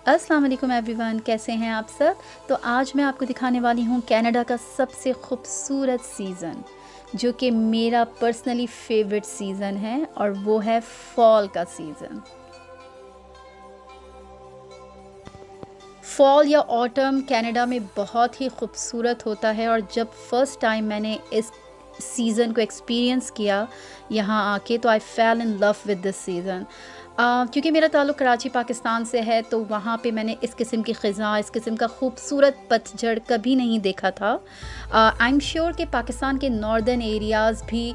अस्सलाम वालेकुम एवरीवन, कैसे हैं आप सब। तो आज मैं आपको दिखाने वाली हूँ कनाडा का सबसे खूबसूरत सीज़न, जो कि मेरा पर्सनली फेवरेट सीज़न है, और वो है फॉल का सीज़न। फॉल या ऑटम कनाडा में बहुत ही खूबसूरत होता है, और जब फर्स्ट टाइम मैंने इस सीज़न को एक्सपीरियंस किया यहाँ आके, तो I fell in love with this season. क्योंकि मेरा ताल्लुक़ कराची पाकिस्तान से है, तो वहाँ पे मैंने इस किस्म की ख़िज़ा, इस किस्म का खूबसूरत पतझड़ कभी नहीं देखा था। आई एम श्योर कि पाकिस्तान के नॉर्दर्न एरियाज़ भी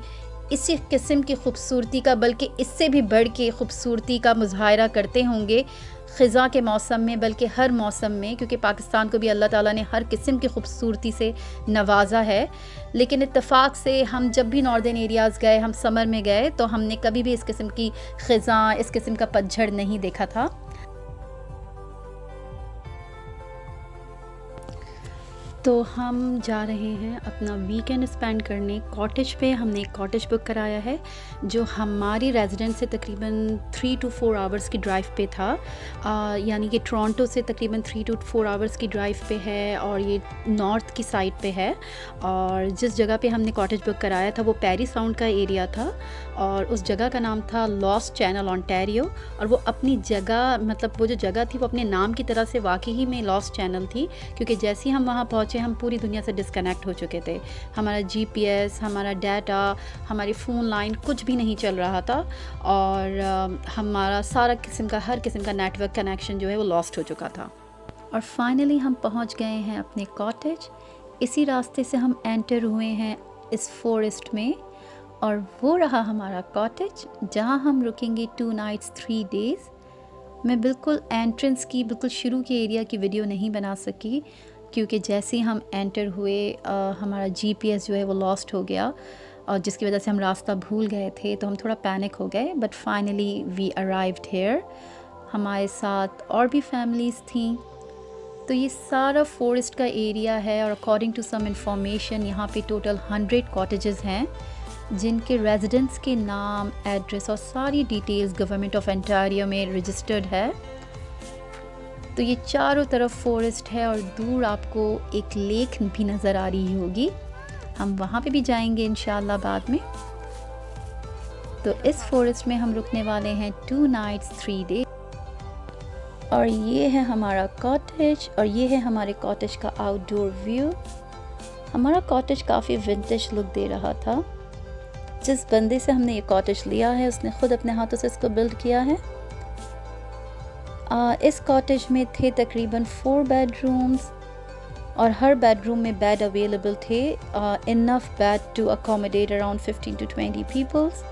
इसी किस्म की खूबसूरती का, बल्कि इससे भी बढ़ के खूबसूरती का मुज़ाहरा करते होंगे ख़िज़ा के मौसम में, बल्कि हर मौसम में, क्योंकि पाकिस्तान को भी अल्लाह ताला ने हर किस्म की खूबसूरती से नवाजा है। लेकिन इत्तेफाक से हम जब भी नॉर्दर्न एरियाज़ गए, हम समर में गए, तो हमने कभी भी इस किस्म की ख़िज़ा, इस किस्म का पतझड़ नहीं देखा था। तो हम जा रहे हैं अपना वीकेंड स्पेंड करने कॉटेज पे। हमने एक कॉटेज बुक कराया है जो हमारी रेजिडेंस से तकरीबन 3 to 4 आवर्स की ड्राइव पे था। यानी कि टोरंटो से तकरीबन 3 to 4 आवर्स की ड्राइव पे है, और ये नॉर्थ की साइड पे है। और जिस जगह पे हमने कॉटेज बुक कराया था वो पेरी साउंड का एरिया था, और उस जगह का नाम था लॉस्ट चैनल ओंटारियो। और वो अपनी जगह, मतलब वो जो जगह थी वो अपने नाम की तरह से वाकई ही में लॉस्ट चैनल थी, क्योंकि जैसे ही हम वहाँ पहुँचे हम पूरी दुनिया से डिस्कनेक्ट हो चुके थे। हमारा जीपीएस, हमारा डाटा, हमारी फ़ोन लाइन कुछ भी नहीं चल रहा था, और हमारा सारा किस्म का, हर किस्म का नेटवर्क कनेक्शन जो है वो लॉस्ट हो चुका था। और फाइनली हम पहुंच गए हैं अपने कॉटेज। इसी रास्ते से हम एंटर हुए हैं इस फॉरेस्ट में, और वो रहा हमारा कॉटेज जहां हम रुकेंगे 2 नाइट्स 3 डेज़। मैं बिल्कुल एंट्रेंस की, बिल्कुल शुरू के एरिया की वीडियो नहीं बना सकी, क्योंकि जैसे ही हम एंटर हुए हमारा जीपीएस जो है वो लॉस्ट हो गया, और जिसकी वजह से हम रास्ता भूल गए थे, तो हम थोड़ा पैनिक हो गए। But finally we arrived here. हमारे साथ और भी फैमिलीज़ थी। तो ये सारा फॉरेस्ट का एरिया है, और अकॉर्डिंग टू सम इंफॉर्मेशन यहाँ पे टोटल 100 कॉटेजेस हैं, जिनके रेजिडेंट्स के नाम, एड्रेस और सारी डिटेल्स गवर्नमेंट ऑफ ओंटारियो में रजिस्टर्ड है। तो ये चारों तरफ फॉरेस्ट है, और दूर आपको एक लेक भी नज़र आ रही होगी। हम वहाँ पे भी जाएंगे इंशाल्लाह बाद में। तो इस फॉरेस्ट में हम रुकने वाले हैं 2 नाइट्स 3 डे। और ये है हमारा कॉटेज, और ये है हमारे कॉटेज का आउटडोर व्यू। हमारा कॉटेज काफ़ी विंटेज लुक दे रहा था। जिस बंदे से हमने ये कॉटेज लिया है उसने ख़ुद अपने हाथों से इसको बिल्ड किया है। इस कॉटेज में थे तकरीबन 4 बेडरूम्स, और हर बेडरूम में बेड अवेलेबल थे, enough bed to accommodate around 15 to 20 peoples.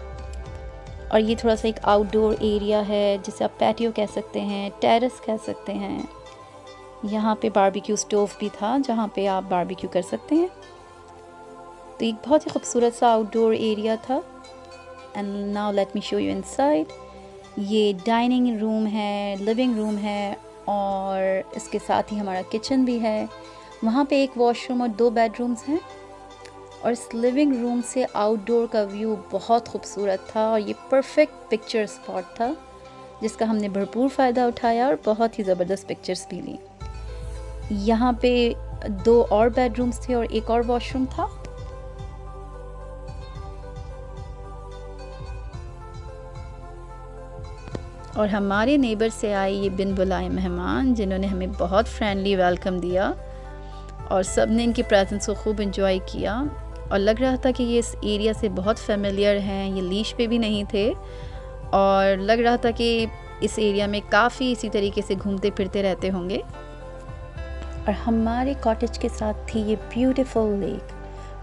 और ये थोड़ा सा एक आउटडोर एरिया है, जिसे आप पैटियो कह सकते हैं, टेरेस कह सकते हैं। यहाँ पे बारबेक्यू स्टोव भी था जहाँ पे आप बारबेक्यू कर सकते हैं। तो एक बहुत ही खूबसूरत सा आउटडोर एरिया था। And now let me show you inside. ये डाइनिंग रूम है, लिविंग रूम है, और इसके साथ ही हमारा किचन भी है। वहाँ पे एक वॉशरूम और 2 बेडरूम्स हैं। और इस लिविंग रूम से आउटडोर का व्यू बहुत खूबसूरत था, और ये परफेक्ट पिक्चर स्पॉट था जिसका हमने भरपूर फ़ायदा उठाया, और बहुत ही ज़बरदस्त पिक्चर्स भी ली। यहाँ पे 2 और बेडरूम्स थे और एक और वॉशरूम था। और हमारे नेबर से आए ये बिन बुलाए मेहमान, जिन्होंने हमें बहुत फ्रेंडली वेलकम दिया, और सब ने इनकी प्रेजेंस को खूब एंजॉय किया। और लग रहा था कि ये इस एरिया से बहुत फेमिलियर हैं, ये लीश पे भी नहीं थे, और लग रहा था कि इस एरिया में काफ़ी इसी तरीके से घूमते फिरते रहते होंगे। और हमारे कॉटेज के साथ थी ये ब्यूटीफुल लेक,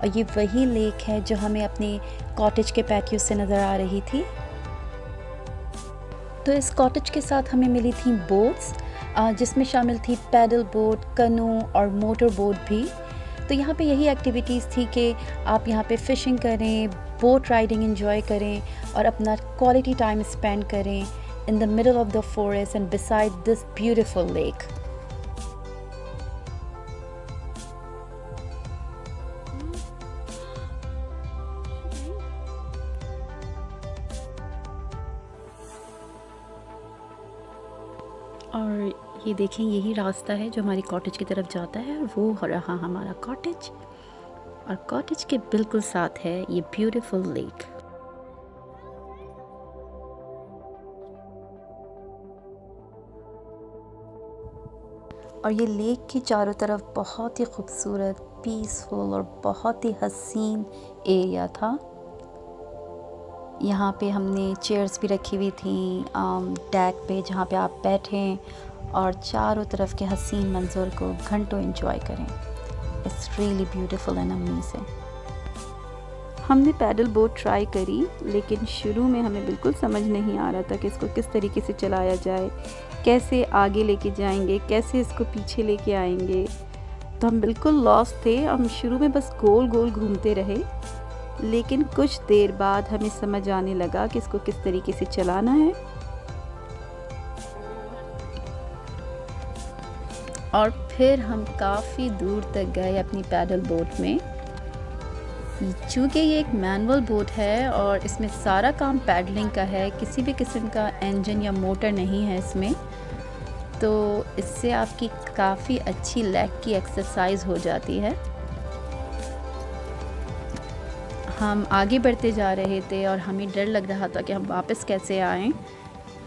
और ये वही लेक है जो हमें अपने कॉटेज के पैटियो से नज़र आ रही थी। तो इस कॉटेज के साथ हमें मिली थी बोट्स, जिसमें शामिल थी पैडल बोट, कनू और मोटर बोट भी। तो यहाँ पे यही एक्टिविटीज़ थी कि आप यहाँ पे फ़िशिंग करें, बोट राइडिंग एंजॉय करें, और अपना क्वालिटी टाइम स्पेंड करें in the middle of the forest and beside this beautiful lake. और ये देखें, यही रास्ता है जो हमारी कॉटेज की तरफ जाता है, और वो रहा हमारा कॉटेज। और कॉटेज के बिल्कुल साथ है ये ब्यूटीफुल लेक। और ये लेक की चारों तरफ बहुत ही खूबसूरत, पीसफुल और बहुत ही हसीन एरिया था। यहाँ पे हमने चेयर्स भी रखी हुई थी डेक पे, जहाँ पे आप बैठें और चारों तरफ के हसीन मंजर को घंटों एंजॉय करें। It's really beautiful and amazing. हमने पैडल बोट ट्राई करी, लेकिन शुरू में हमें बिल्कुल समझ नहीं आ रहा था कि इसको किस तरीके से चलाया जाए, कैसे आगे लेके जाएंगे, कैसे इसको पीछे लेके आएंगे। तो हम बिल्कुल लॉस्ट थे। हम शुरू में बस गोल गोल घूमते रहे, लेकिन कुछ देर बाद हमें समझ आने लगा कि इसको किस तरीके से चलाना है। और फिर हम काफ़ी दूर तक गए अपनी पैडल बोट में। चूँकि ये एक मैनुअल बोट है और इसमें सारा काम पैडलिंग का है, किसी भी किस्म का इंजन या मोटर नहीं है इसमें, तो इससे आपकी काफ़ी अच्छी लेग की एक्सरसाइज हो जाती है। हम आगे बढ़ते जा रहे थे और हमें डर लग रहा था कि हम वापस कैसे आएं।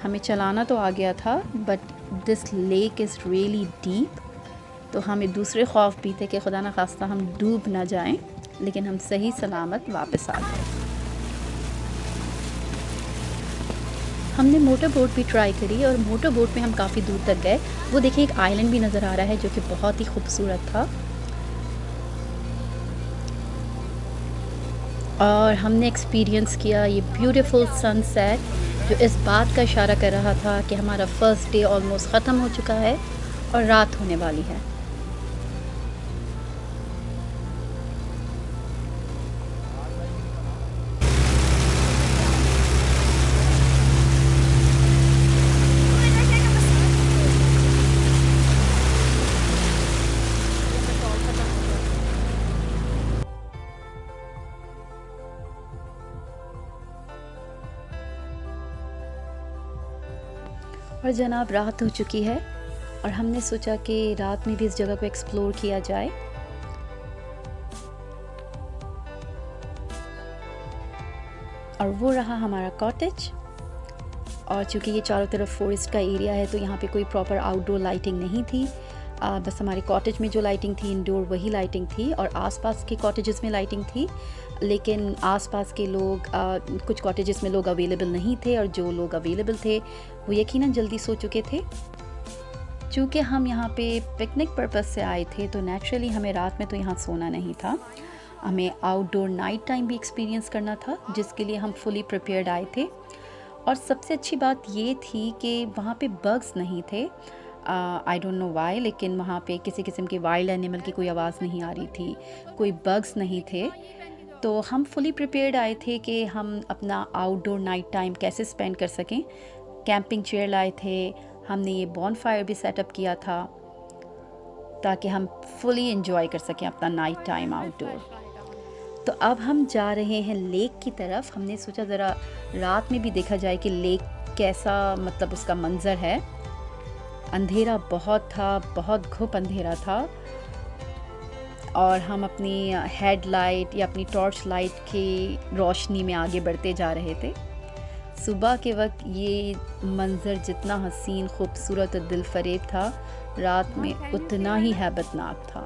हमें चलाना तो आ गया था, but this lake is really deep, तो हमें दूसरे खौफ भी थे कि खुदा न खास्ता हम डूब ना जाएं, लेकिन हम सही सलामत वापस आ गए। हमने मोटर बोट भी ट्राई करी, और मोटर बोट में हम काफ़ी दूर तक गए। वो देखिए, एक आइलैंड भी नज़र आ रहा है जो कि बहुत ही खूबसूरत था। और हमने एक्सपीरियंस किया ये ब्यूटीफुल सनसेट, जो इस बात का इशारा कर रहा था कि हमारा फ़र्स्ट डे ऑलमोस्ट ख़त्म हो चुका है और रात होने वाली है। और जनाब, रात हो चुकी है और हमने सोचा कि रात में भी इस जगह को एक्सप्लोर किया जाए। और वो रहा हमारा कॉटेज। और चूँकि ये चारों तरफ फॉरेस्ट का एरिया है, तो यहाँ पे कोई प्रॉपर आउटडोर लाइटिंग नहीं थी। बस हमारे कॉटेज में जो लाइटिंग थी इंडोर, वही लाइटिंग थी, और आसपास के कॉटेजेस में लाइटिंग थी। लेकिन आसपास के लोग, कुछ कॉटेजेस में लोग अवेलेबल नहीं थे, और जो लोग अवेलेबल थे वो यकीनन जल्दी सो चुके थे। चूँकि हम यहाँ पे पिकनिक पर्पस से आए थे, तो नेचुरली हमें रात में तो यहाँ सोना नहीं था। हमें आउटडोर नाइट टाइम भी एक्सपीरियंस करना था, जिसके लिए हम फुली प्रिपेयर्ड आए थे। और सबसे अच्छी बात ये थी कि वहाँ पे बग्स नहीं थे। आई डोंट नो वाई, लेकिन वहाँ पे किसी किस्म के वाइल्ड एनिमल की कोई आवाज़ नहीं आ रही थी, कोई बग्स नहीं थे। तो हम फुली प्रिपेयर्ड आए थे कि हम अपना आउटडोर नाइट टाइम कैसे स्पेंड कर सकें। कैंपिंग चेयर लाए थे, हमने ये बॉनफायर भी सेटअप किया था, ताकि हम फुली एंजॉय कर सकें अपना नाइट टाइम आउटडोर। तो अब हम जा रहे हैं लेक की तरफ। हमने सोचा ज़रा रात में भी देखा जाए कि लेक कैसा, मतलब उसका मंज़र है। अंधेरा बहुत था, बहुत घुप अंधेरा था, और हम अपनी हेडलाइट या अपनी टॉर्च लाइट की रोशनी में आगे बढ़ते जा रहे थे। सुबह के वक्त ये मंज़र जितना हसीन, खूबसूरत और दिलफरेब था, रात में उतना ही हैबतनाक था।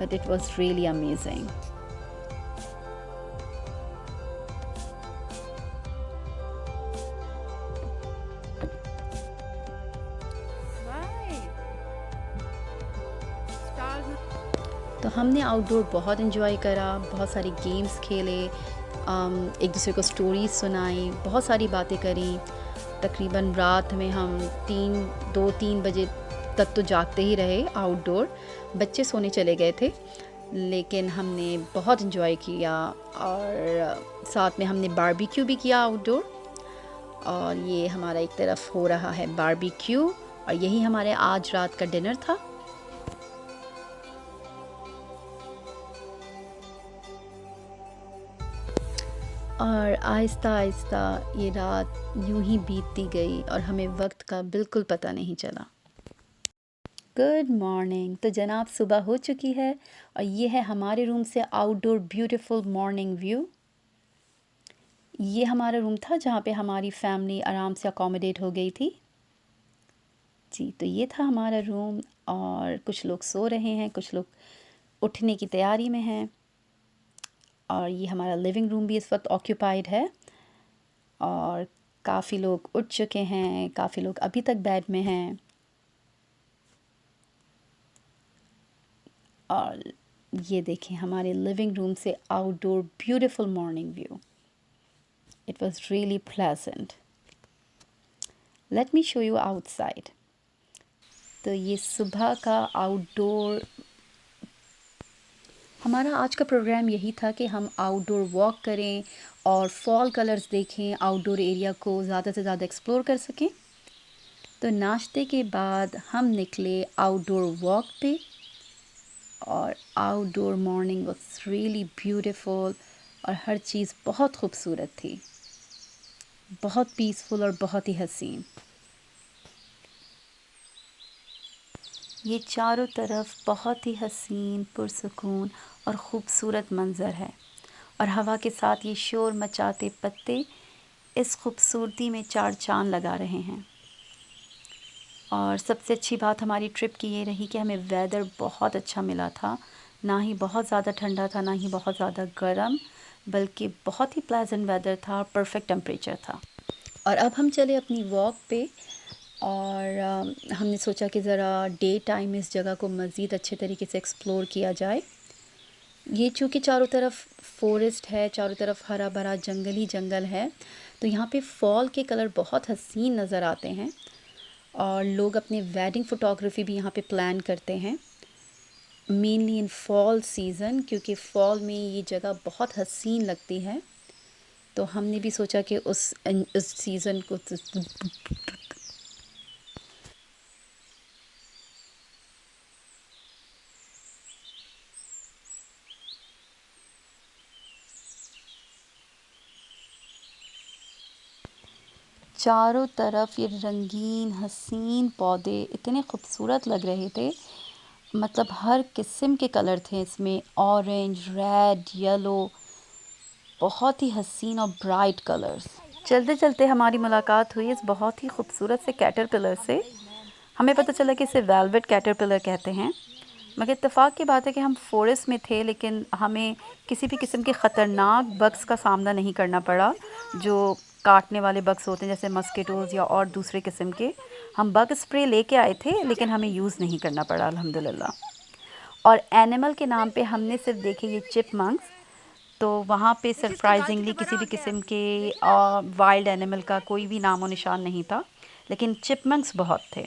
But it was really amazing. तो हमने आउटडोर बहुत इन्जॉय करा, बहुत सारी गेम्स खेले, एक दूसरे को स्टोरीज सुनाई, बहुत सारी बातें करी। तकरीबन रात में हम 2-3 बजे तक तो जागते ही रहे आउटडोर। बच्चे सोने चले गए थे, लेकिन हमने बहुत इन्जॉय किया। और साथ में हमने बारबेक्यू भी किया आउटडोर। और ये हमारा एक तरफ हो रहा है बारबेक्यू, और यही हमारे आज रात का डिनर था। और आहिस्ता आहिस्ता ये रात यूं ही बीतती गई और हमें वक्त का बिल्कुल पता नहीं चला। Good morning. तो जनाब सुबह हो चुकी है और ये है हमारे रूम से आउटडोर ब्यूटीफुल मॉर्निंग व्यू। ये हमारा रूम था जहाँ पे हमारी फैमिली आराम से अकोमोडेट हो गई थी जी। तो ये था हमारा रूम और कुछ लोग सो रहे हैं, कुछ लोग उठने की तैयारी में हैं और ये हमारा लिविंग रूम भी इस वक्त ऑक्यूपाइड है और काफ़ी लोग उठ चुके हैं, काफ़ी लोग अभी तक बेड में हैं। और ये देखें हमारे लिविंग रूम से outdoor beautiful morning view. It was really pleasant. Let me show you outside. तो ये सुबह का आउटडोर हमारा आज का प्रोग्राम यही था कि हम आउटडोर वॉक करें और फॉल कलर्स देखें, आउटडोर एरिया को ज़्यादा से ज़्यादा एक्सप्लोर कर सकें। तो नाश्ते के बाद हम निकले आउटडोर वॉक पे और outdoor morning was really beautiful और हर चीज़ बहुत खूबसूरत थी, बहुत पीसफुल और बहुत ही हसीन। ये चारों तरफ बहुत ही हसीन, पुरसुकून और ख़ूबसूरत मंज़र है और हवा के साथ ये शोर मचाते पत्ते इस खूबसूरती में चार चांद लगा रहे हैं। और सबसे अच्छी बात हमारी ट्रिप की ये रही कि हमें वेदर बहुत अच्छा मिला था, ना ही बहुत ज़्यादा ठंडा था, ना ही बहुत ज़्यादा गर्म, बल्कि बहुत ही प्लेजेंट वेदर था, परफेक्ट टेम्परेचर था। और अब हम चले अपनी वॉक पे और हमने सोचा कि ज़रा डे टाइम इस जगह को मज़ीद अच्छे तरीके से एक्सप्लोर किया जाए। ये चूँकि चारों तरफ फॉरेस्ट है, चारों तरफ हरा भरा जंगल ही जंगल है, तो यहाँ पे फॉल के कलर बहुत हसीन नज़र आते हैं और लोग अपने वेडिंग फ़ोटोग्राफी भी यहाँ पे प्लान करते हैं, मेनली इन फॉल सीज़न, क्योंकि फॉल में ये जगह बहुत हसीन लगती है। तो हमने भी सोचा कि उस सीज़न को चारों तरफ ये रंगीन हसीन पौधे इतने खूबसूरत लग रहे थे, मतलब हर किस्म के कलर थे इसमें, ऑरेंज, रेड, येलो, बहुत ही हसीन और ब्राइट कलर्स। चलते चलते हमारी मुलाकात हुई इस बहुत ही खूबसूरत से कैटरपिलर से। हमें पता चला कि इसे वेलवेट कैटरपिलर कहते हैं, मगर इत्तेफाक की बात है कि हम फॉरेस्ट में थे लेकिन हमें किसी भी किस्म के ख़तरनाक बग्स का सामना नहीं करना पड़ा, जो काटने वाले बग्स होते हैं जैसे मस्किटोज़ या और दूसरे किस्म के। हम बग स्प्रे लेके आए थे लेकिन हमें यूज़ नहीं करना पड़ा अल्हम्दुलिल्लाह। और एनिमल के नाम पे हमने सिर्फ देखे ये चिपमंक्स, तो वहाँ पे सरप्राइजिंगली किसी भी किस्म के वाइल्ड एनिमल का कोई भी नामो निशान नहीं था, लेकिन चिपमंक्स बहुत थे।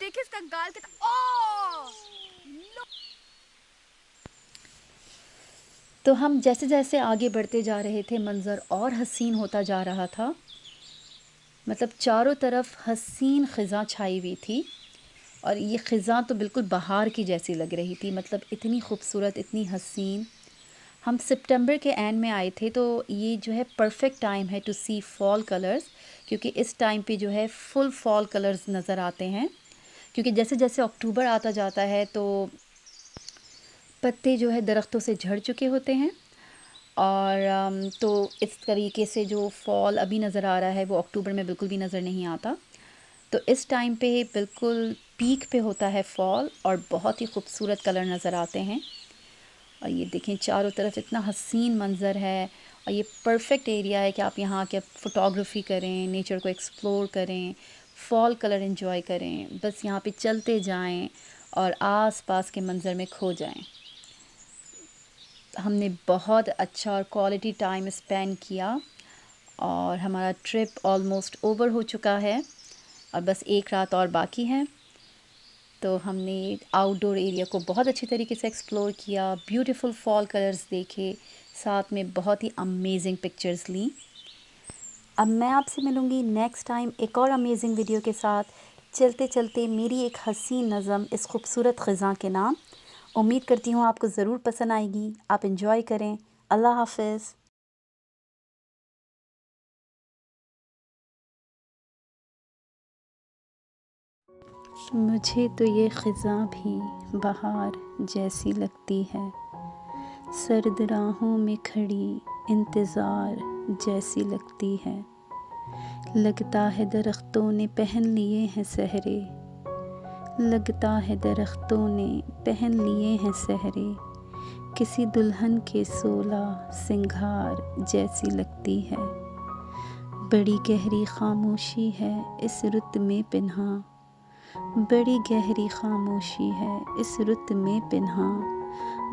देखिए इसका गाल कितना तो हम जैसे जैसे आगे बढ़ते जा रहे थे मंज़र और हसीन होता जा रहा था, मतलब चारों तरफ हसीन ख़िज़ा छाई हुई थी और ये ख़िज़ा तो बिल्कुल बहार की जैसी लग रही थी, मतलब इतनी खूबसूरत, इतनी हसीन। हम सितंबर के एंड में आए थे, तो ये जो है परफेक्ट टाइम है टू सी फॉल कलर्स, क्योंकि इस टाइम पे जो है फुल फॉल कलर्स नज़र आते हैं। क्योंकि जैसे जैसे अक्टूबर आता जाता है तो पत्ते जो है दरख्तों से झड़ चुके होते हैं और तो इस तरीके से जो फॉल अभी नज़र आ रहा है वो अक्टूबर में बिल्कुल भी नज़र नहीं आता। तो इस टाइम पे बिल्कुल पीक पे होता है फॉल और बहुत ही खूबसूरत कलर नज़र आते हैं। और ये देखें चारों तरफ इतना हसीन मंज़र है और ये परफेक्ट एरिया है कि आप यहाँ आके फ़ोटोग्राफी करें, नेचर को एक्सप्लोर करें, फॉल कलर एंजॉय करें, बस यहाँ पे चलते जाएं और आस-पास के मंज़र में खो जाएं। हमने बहुत अच्छा और क्वालिटी टाइम स्पेंड किया और हमारा ट्रिप ऑलमोस्ट ओवर हो चुका है और बस एक रात और बाकी है। तो हमने आउटडोर एरिया को बहुत अच्छी तरीके से एक्सप्लोर किया, ब्यूटीफुल फॉल कलर्स देखे, साथ में बहुत ही अमेजिंग पिक्चर्स ली। अब मैं आपसे मिलूँगी नेक्स्ट टाइम एक और अमेजिंग वीडियो के साथ, चलते चलते मेरी एक हसीन नज़म इस खूबसूरत ख़िज़ा के नाम। उम्मीद करती हूँ आपको ज़रूर पसंद आएगी। आप इंजॉय करें। अल्लाह हाफ़िज़। मुझे तो ये ख़िज़ा भी बहार जैसी लगती है, सर्द राहों में खड़ी इंतज़ार जैसी लगती है। लगता है दरख्तों ने पहन लिए हैं सहरे, लगता है दरख्तों ने पहन लिए हैं सहरे, किसी दुल्हन के 16 सिंगार जैसी लगती है। बड़ी गहरी खामोशी है इस रुत में पिन्हा, बड़ी गहरी खामोशी है इस रुत में पिन्हा,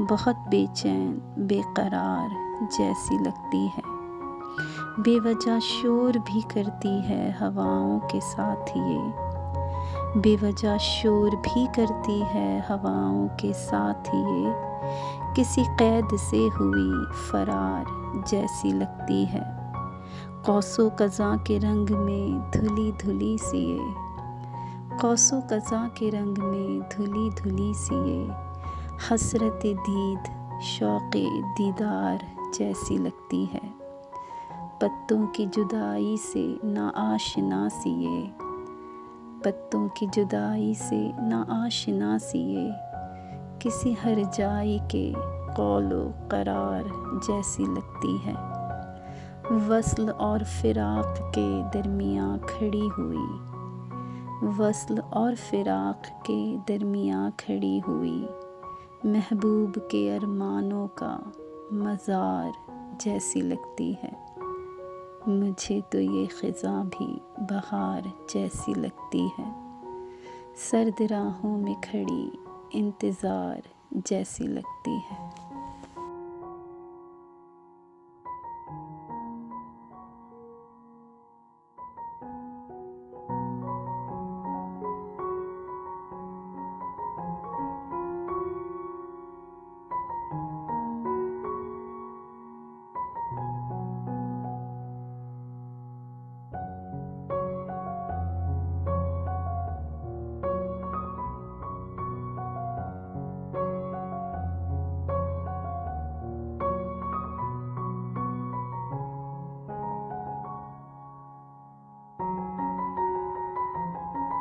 बहुत बेचैन बेकरार जैसी लगती है। बेवजह शोर भी करती है हवाओं के साथ ये, बेवजह शोर भी करती है हवाओं के साथ ये, किसी कैद से हुई फरार जैसी लगती है। कौसो कज़ा के रंग में धुली धुली सी ये, कौसो कज़ा के रंग में धुली धुली सी ये, हसरत दीद शौक़े दीदार जैसी लगती है। पत्तों की जुदाई से ना आशना सी ये, पत्तों की जुदाई से ना आशना सी ये, किसी हर जाई के कौलो करार जैसी लगती है। वस्ल और फिराक के दरमियाँ खड़ी हुई, वस्ल और फिराक के दरमियाँ खड़ी हुई, महबूब के अरमानों का मज़ार जैसी लगती है। मुझे तो ये ख़िज़ा भी बहार जैसी लगती है, सर्द राहों में खड़ी इंतज़ार जैसी लगती है।